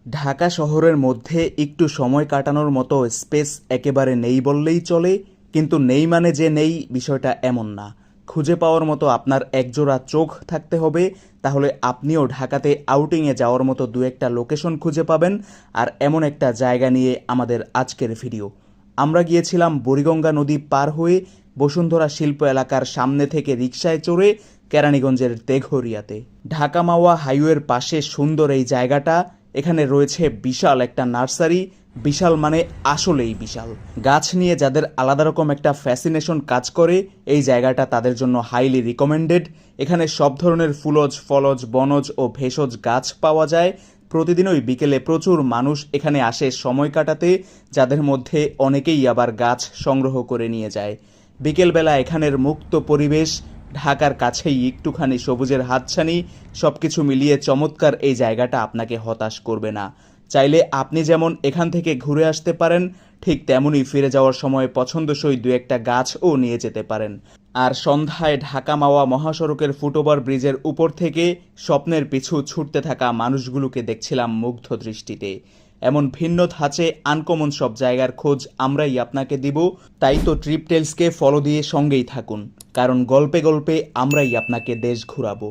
ঢাকা শহরের মধ্যে একটু সময় কাটানোর মতো স্পেস একেবারে নেই বললেই চলে, কিন্তু নেই মানে যে নেই বিষয়টা এমন না। খুঁজে পাওয়ার মতো আপনার একজোড়া চোখ থাকতে হবে, তাহলে আপনিও ঢাকাতে আউটিংয়ে যাওয়ার মতো দু একটা লোকেশন খুঁজে পাবেন। আর এমন একটা জায়গা নিয়ে আমাদের আজকের ভিডিও। আমরা গিয়েছিলাম বুড়িগঙ্গা নদী পার হয়ে বসুন্ধরা শিল্প এলাকার সামনে থেকে রিকশায় চড়ে কেরানীগঞ্জের তেঘরিয়াতে। ঢাকা মাওয়া হাইওয়ের পাশে সুন্দর এই জায়গাটা। এখানে রয়েছে বিশাল একটা নার্সারি। বিশাল মানে আসলেই বিশাল। গাছ নিয়ে যাদের আলাদা রকম একটা ফ্যাসিনেশন কাজ করে, এই জায়গাটা তাদের জন্য হাইলি রিকমেন্ডেড। এখানে সব ধরনের ফুলজ, ফলজ, বনজ ও ভেষজ গাছ পাওয়া যায়। প্রতিদিনই বিকেলে প্রচুর মানুষ এখানে আসে সময় কাটাতে, যাদের মধ্যে অনেকেই আবার গাছ সংগ্রহ করে নিয়ে যায়। বিকেলবেলা এখানের মুক্ত পরিবেশ, ঢাকার কাছেই একটুখানি সবুজের হাতছানি, সবকিছু মিলিয়ে চমৎকার এই জায়গাটা আপনাকে হতাশ করবে না। চাইলে আপনি যেমন এখান থেকে ঘুরে আসতে পারেন, ঠিক তেমনই ফিরে যাওয়ার সময় পছন্দসই দু একটা গাছও নিয়ে যেতে পারেন। আর সন্ধ্যায় ঢাকা মাওয়া মহাসড়কের ফুটওভার ব্রিজের উপর থেকে স্বপ্নের পিছু ছুটতে থাকা মানুষগুলোকে দেখছিলাম মুগ্ধ দৃষ্টিতে। এমন ভিন্ন ধাঁচে আনকমন সব জায়গার খোঁজ আমরাই আপনাকে দিব। তাই তো ট্রিপ টেলসকে ফলো দিয়ে সঙ্গেই থাকুন, কারণ গল্পে গল্পে আমরাই আপনাকে দেশ ঘুরাবো।